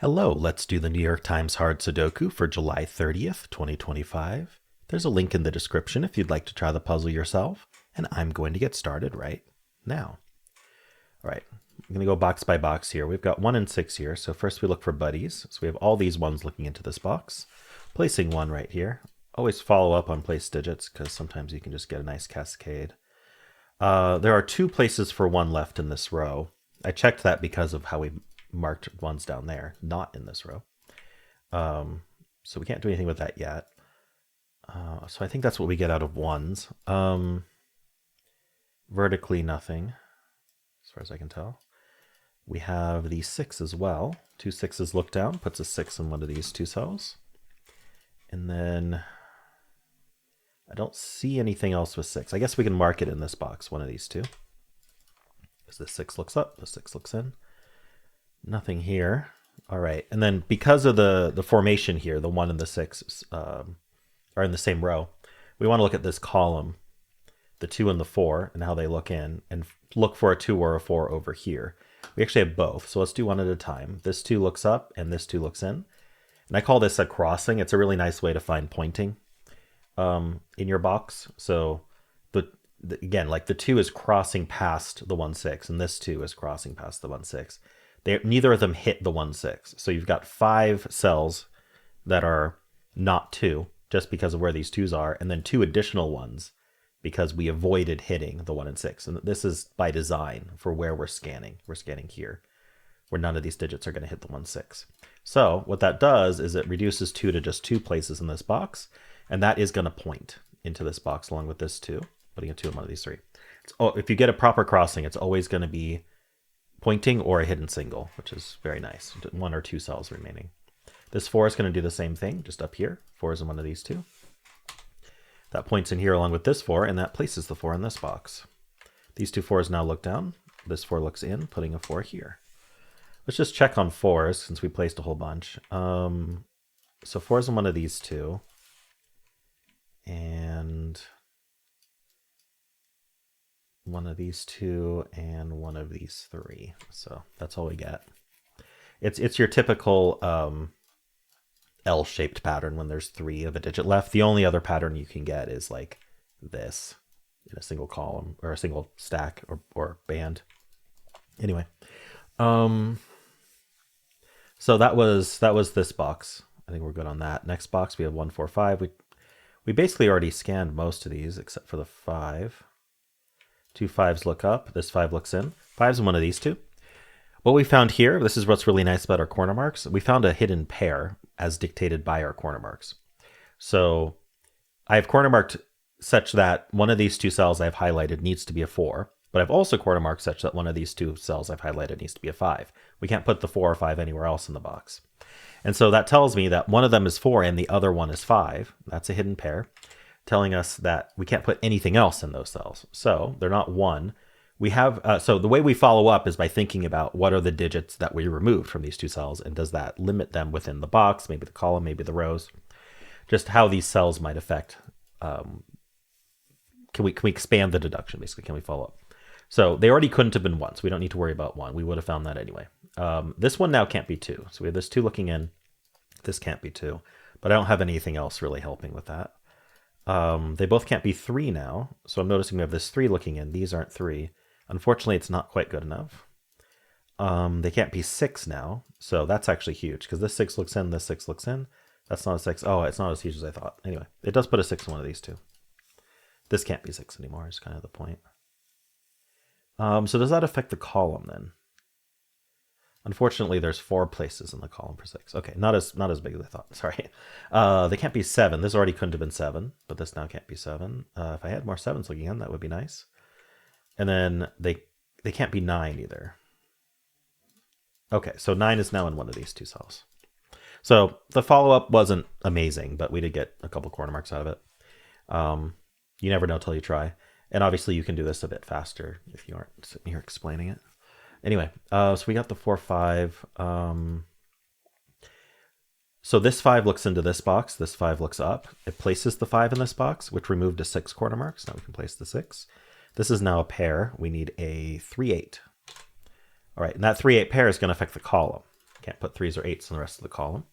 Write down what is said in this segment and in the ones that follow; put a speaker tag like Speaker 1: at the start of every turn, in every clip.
Speaker 1: Hello, let's do the New York Times Hard Sudoku for July 30th, 2025. There's a link in the description if you'd like to try the puzzle yourself, and I'm going to get started right now. All right, I'm going to go box by box here. We've got 1 and 6 here, so first we look for buddies. So we have all these ones looking into this box. Placing 1 right here. Always follow up on place digits, because sometimes you can just get a nice cascade. There are 2 places for 1 left in this row. I checked that because of how we marked ones down there, not in this row. So we can't do anything with that yet. So I think that's what we get out of 1s. Vertically, nothing, as far as I can tell. We have the 6 as well. 2 6s look down, puts a 6 in one of these 2 cells. And then I don't see anything else with 6. I guess we can mark it in this box, one of these 2. Because the 6 looks up, the 6 looks in. Nothing here. All right. And then because of the formation here, the 1 and the 6 are in the same row, we want to look at this column, the 2 and the 4, and how they look in, and look for a 2 or a 4 over here. We actually have both, so let's do one at a time. This 2 looks up, and this 2 looks in. And I call this a crossing. It's a really nice way to find pointing in your box. So again, like the 2 is crossing past the 1 6, and this 2 is crossing past the 1 6. Neither of them hit the 1 6. So you've got 5 cells that are not 2 just because of where these 2s are, and then 2 additional ones because we avoided hitting the 1 and 6. And this is by design for where we're scanning. We're scanning here, where none of these digits are going to hit the 1 6. So what that does is it reduces 2 to just 2 places in this box, and that is going to point into this box along with this 2, putting a 2 in one of these 3. If you get a proper crossing, it's always going to be pointing or a hidden single, which is very nice. 1 or 2 cells remaining. This 4 is going to do the same thing, just up here. 4 is in one of these 2. That points in here along with this 4, and that places the 4 in this box. These 2 4s now look down. This 4 looks in, putting a 4 here. Let's just check on 4s since we placed a whole bunch. So 4 is in one of these 2. And one of these 2 and one of these 3. So that's all we get. It's your typical L-shaped pattern when there's 3 of a digit left. The only other pattern you can get is like this in a single column or a single stack or band. Anyway, so that was this box. I think we're good on that. Next box we have 1 4 5. We basically already scanned most of these except for the 5. 2 5s look up, this 5 looks in. 5's in one of these 2. What we found here, this is what's really nice about our corner marks, we found a hidden pair as dictated by our corner marks. So I have corner marked such that one of these 2 cells I've highlighted needs to be a 4, but I've also corner marked such that one of these 2 cells I've highlighted needs to be a 5. We can't put the 4 or 5 anywhere else in the box. And so that tells me that one of them is 4 and the other one is 5. That's a hidden pair, telling us that we can't put anything else in those cells. So they're not 1. We have, so the way we follow up is by thinking about what are the digits that we removed from these 2 cells, and does that limit them within the box, maybe the column, maybe the rows, just how these cells might affect. Can we expand the deduction, basically? Can we follow up? So they already couldn't have been 1, so we don't need to worry about 1. We would have found that anyway. This one now can't be 2. So we have this 2 looking in. This can't be 2, but I don't have anything else really helping with that. They both can't be 3 now, so I'm noticing we have this 3 looking in. These aren't 3. Unfortunately, it's not quite good enough. They can't be 6 now, so that's actually huge, because this 6 looks in, this 6 looks in. That's not a 6. Oh, it's not as huge as I thought. Anyway, it does put a 6 in one of these 2. This can't be 6 anymore, is kind of the point. So does that affect the column then? Unfortunately, there's 4 places in the column for 6. Okay, not as big as I thought. Sorry. They can't be 7. This already couldn't have been 7, but this now can't be 7. If I had more 7s looking in, that would be nice. And then they can't be 9 either. Okay, so 9 is now in one of these 2 cells. So the follow-up wasn't amazing, but we did get a couple corner marks out of it. You never know till you try. And obviously you can do this a bit faster if you aren't sitting here explaining it. Anyway, so we got the 4 5. So this 5 looks into this box. This 5 looks up. It places the 5 in this box, which removed a 6 corner marks. Now we can place the 6. This is now a pair. We need a 3 8. All right, and that 3 8 pair is going to affect the column. Can't put 3s or 8s in the rest of the column.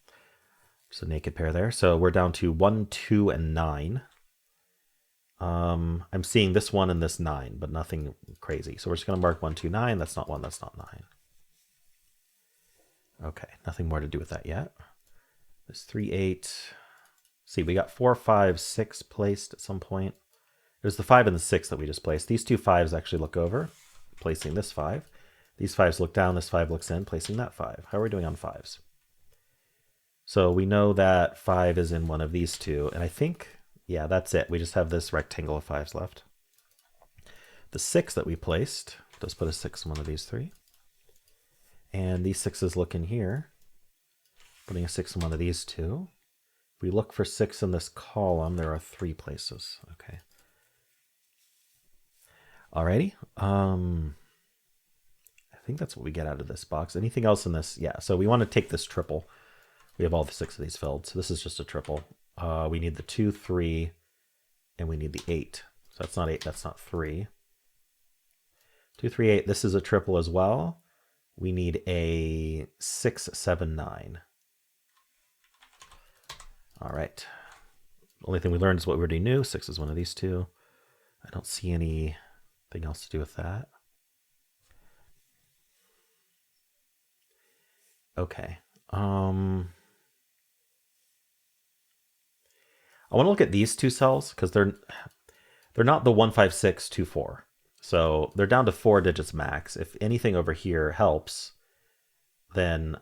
Speaker 1: Just a naked pair there. So we're down to 1, 2, and 9. I'm seeing this 1 and this 9, but nothing crazy. So we're just going to mark 1, 2, 9. That's not 1, that's not 9. Okay, nothing more to do with that yet. This 3, 8. See, we got 4, 5, 6 placed at some point. It was the 5 and the 6 that we just placed. These two 5s actually look over, placing this 5. These 5s look down, this 5 looks in, placing that 5. How are we doing on 5s? So we know that 5 is in one of these two, and I think, yeah, that's it. We just have this rectangle of 5s left. The 6 that we placed, let's put a 6 in one of these 3. And these 6s look in here, putting a 6 in one of these 2. If we look for 6 in this column, there are 3 places. Okay. Alrighty. I think that's what we get out of this box. Anything else in this? Yeah, so we want to take this triple. We have all the 6 of these filled, so this is just a triple. We need the 2, 3, and we need the 8. So that's not 8, that's not 3. 2, 3, 8, this is a triple as well. We need a 6, 7, 9. All right. Only thing we learned is what we already knew. 6 is one of these two. I don't see anything else to do with that. Okay. I want to look at these two cells because they're not the 1, 5, 6, 2, 4. So they're down to 4 digits max. If anything over here helps, then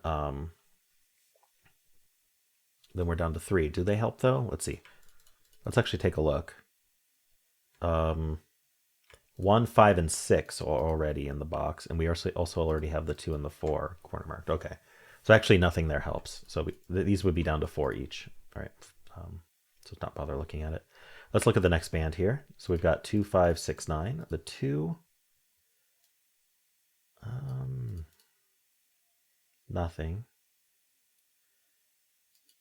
Speaker 1: we're down to 3. Do they help though? Let's see. Let's actually take a look. 1, 5, and 6 are already in the box, and we also already have the 2 and the 4 corner marked. Okay, so actually nothing there helps. So these would be down to 4 each. All right, so not bother looking at it. Let's look at the next band here. So we've got 2, 5, 6, 9. The 2, nothing.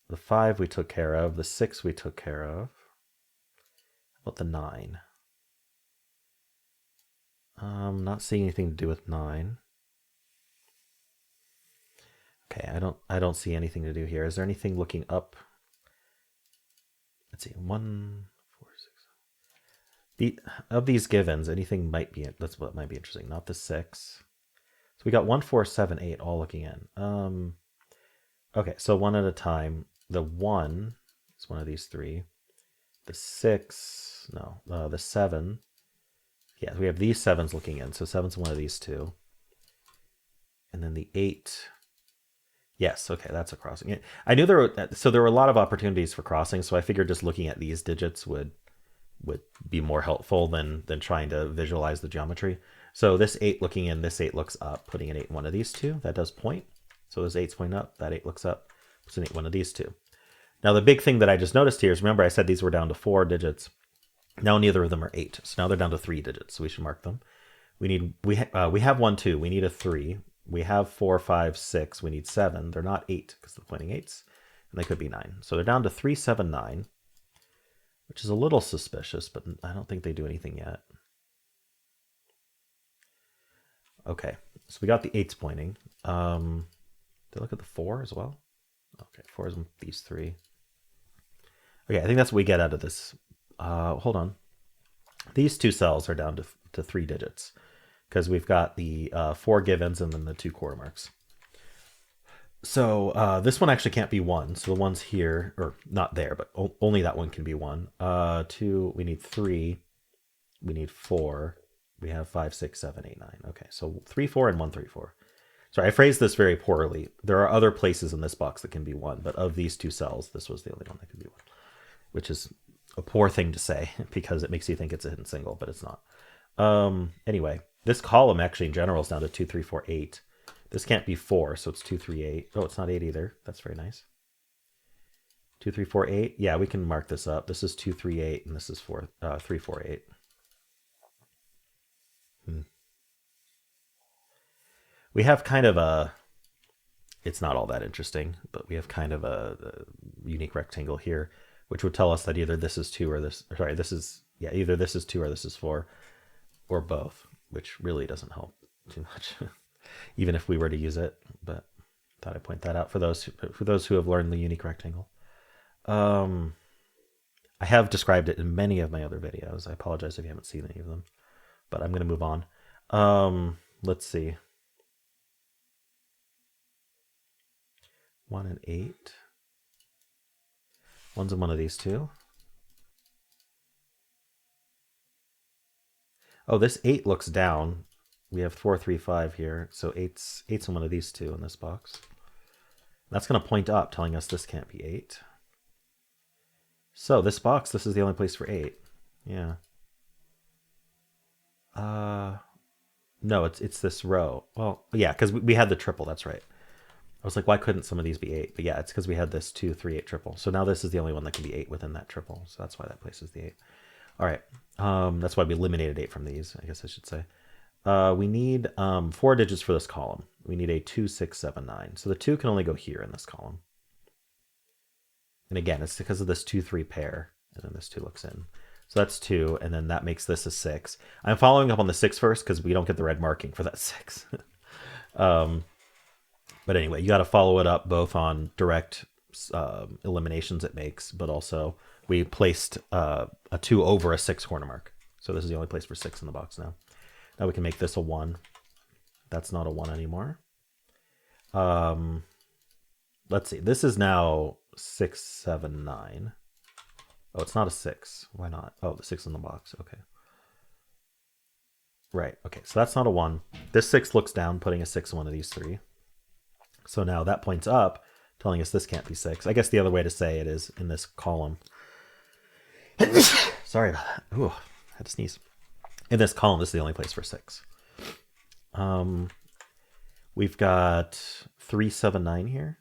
Speaker 1: The 5 we took care of. The 6 we took care of. How about the 9? Not seeing anything to do with 9. Okay, I don't see anything to do here. Is there anything looking up? Let's see. 1, 4, 6. Of these givens, anything might be, that's what might be interesting. Not the 6. So we got 1, 4, 7, 8 all looking in. Okay, so one at a time. The 1 is one of these 3. The 6, no, the 7. Yeah, we have these 7s looking in. So 7's one of these 2. And then the 8. Yes, okay, that's a crossing. I knew there were a lot of opportunities for crossing, so I figured just looking at these digits would be more helpful than trying to visualize the geometry. So this 8 looking in, this 8 looks up, putting an 8 in one of these 2. That does point. So this 8's pointing up, that 8 looks up, puts an 8 in one of these 2. Now the big thing that I just noticed here is, remember I said these were down to 4 digits. Now neither of them are 8, so now they're down to 3 digits, so we should mark them. We have 1, 2, we need a 3. We have 4, 5, 6, we need 7. They're not 8 because they're pointing 8s, and they could be 9. So they're down to 3, 7, 9, which is a little suspicious, but I don't think they do anything yet. Okay, so we got the 8s pointing. Did I look at the 4 as well? Okay, 4 is these 3. Okay, I think that's what we get out of this. Hold on. These two cells are down to 3 digits because we've got the 4 givens and then the 2 quarter marks. So this one actually can't be 1. So the ones here, or not there, but only that one can be 1. 2, we need 3. We need 4. We have 5, 6, 7, 8, 9. Okay, so 3, 4, and 1, 3, 4. Sorry, I phrased this very poorly. There are other places in this box that can be 1, but of these 2 cells, this was the only one that can be 1, which is a poor thing to say because it makes you think it's a hidden single, but it's not. Anyway, this column actually in general is down to 2, 3, 4, 8. This can't be 4, so it's 2, 3, 8. Oh, it's not 8 either. That's very nice. 2, 3, 4, 8. Yeah, we can mark this up. This is 2, 3, 8, and this is 3, 4, 8. We have kind of a, it's not all that interesting, but we have kind of a unique rectangle here, which would tell us that either this is 2 or this, sorry, this is, yeah, either this is 2 or this is 4, or both, which really doesn't help too much, even if we were to use it, but Thought I'd point that out for those who have learned the unique rectangle. I have described it in many of my other videos. I apologize if you haven't seen any of them, but I'm going to move on. Let's see. 1 and 8. 1's in one of these two. Oh, this 8 looks down. We have 4, 3, 5 here, so 8's in one of these two in this box. That's going to point up, telling us this can't be 8. So this box, this is the only place for 8. Yeah. No, it's this row. Well, yeah, because we had the triple. That's right. I was like, why couldn't some of these be 8? But yeah, it's because we had this 2, 3, 8 triple. So now this is the only one that can be 8 within that triple. So that's why that places the 8. All right. That's why we eliminated 8 from these, I guess I should say. We need 4 digits for this column. We need a 2, 6, 7, 9. So the 2 can only go here in this column. And again, it's because of this 2, 3 pair. And then this 2 looks in. So that's 2, and then that makes this a 6. I'm following up on the 6 first because we don't get the red marking for that 6. But anyway, you got to follow it up both on direct eliminations it makes, but also we placed a 2 over a 6 corner mark. So this is the only place for 6 in the box now. Now we can make this a 1. That's not a 1 anymore. Let's see. This is now 6, 7, 9. Oh, it's not a 6. Why not? Oh, the 6 in the box. Okay. Right. Okay. So that's not a 1. This 6 looks down, putting a 6 in one of these 3. So now that points up, telling us this can't be 6. I guess the other way to say it is in this column. Sorry about that. Ooh, I had to sneeze. In this column, this is the only place for 6. We've got 3, 7, 9 here.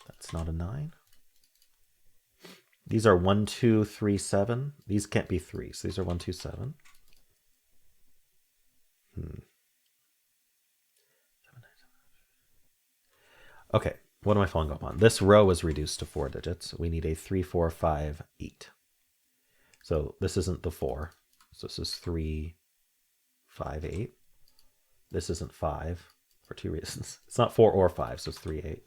Speaker 1: That's not a 9. These are 1, 2, 3, 7. These can't be 3, so these are 1, 2, 7. 7, 9, 7. Okay, what am I following up on? This row is reduced to 4 digits. We need a 3, 4, 5, 8. So this isn't the 4. So this is 3, 5, 8. This isn't 5 for 2 reasons. It's not 4 or 5, so it's 3, 8.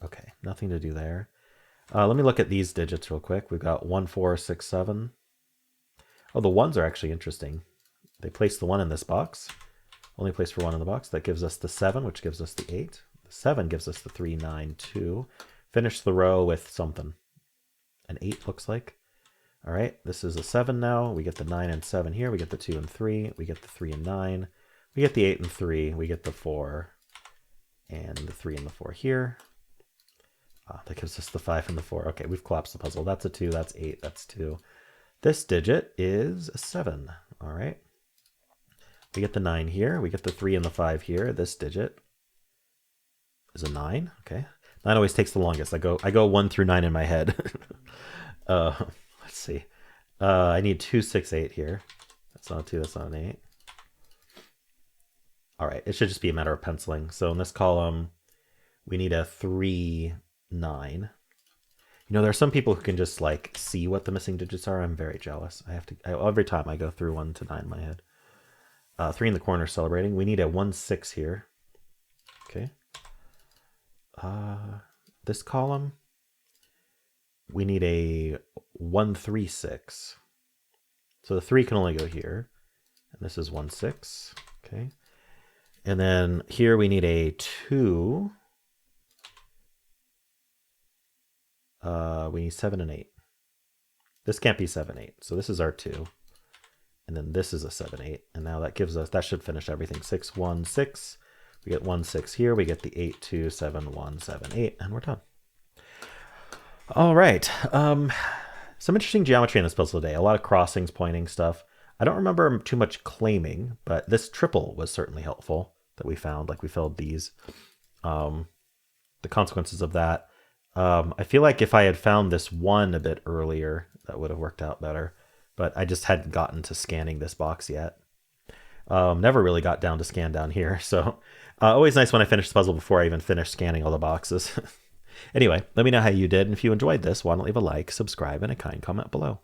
Speaker 1: Okay, nothing to do there. Let me look at these digits real quick. We've got 1, 4, 6, 7. Oh, the 1s are actually interesting. They place the 1 in this box. Only place for 1 in the box. That gives us the 7, which gives us the 8. The 7 gives us the 3, 9, 2. Finish the row with something. An 8 looks like. All right, this is a 7 now. We get the 9 and 7 here. We get the 2 and 3. We get the 3 and 9. We get the 8 and 3. We get the 4 and the 3 and the 4 here. That gives us the 5 and the 4. Okay, we've collapsed the puzzle. That's a 2. That's 8. That's 2. This digit is a 7. All right. We get the 9 here. We get the 3 and the 5 here. This digit is a 9. Okay. 9 always takes the longest. I go 1 through 9 in my head. Let's see. I need 2, 6, 8 here. That's not a 2. That's not an 8. All right. It should just be a matter of penciling. So in this column, we need a 3, 9. You know, there are some people who can just like see what the missing digits are. I'm very jealous. Every time I go through 1 to 9 in my head. 3 in the corner celebrating. We need a 1, 6 here. Okay. This column, we need a 1, 3, 6. So the 3 can only go here. And this is 1, 6. Okay. And then here we need a 2. We need 7 and 8. This can't be 7, 8. So this is our 2. And then this is a 7, 8. And now that gives us, that should finish everything. 6, 1, 6. We get 1, 6 here. We get the 8, 2, 7, 1, 7, 8. And we're done. All right. Some interesting geometry in this puzzle today. A lot of crossings, pointing stuff. I don't remember too much claiming, but this triple was certainly helpful that we found. Like we filled these. The consequences of that. I feel like if I had found this 1 a bit earlier, that would have worked out better. But I just hadn't gotten to scanning this box yet. Never really got down to scan down here. So always nice when I finish the puzzle before I even finish scanning all the boxes. Anyway, let me know how you did. And if you enjoyed this, why don't leave a like, subscribe, and a kind comment below.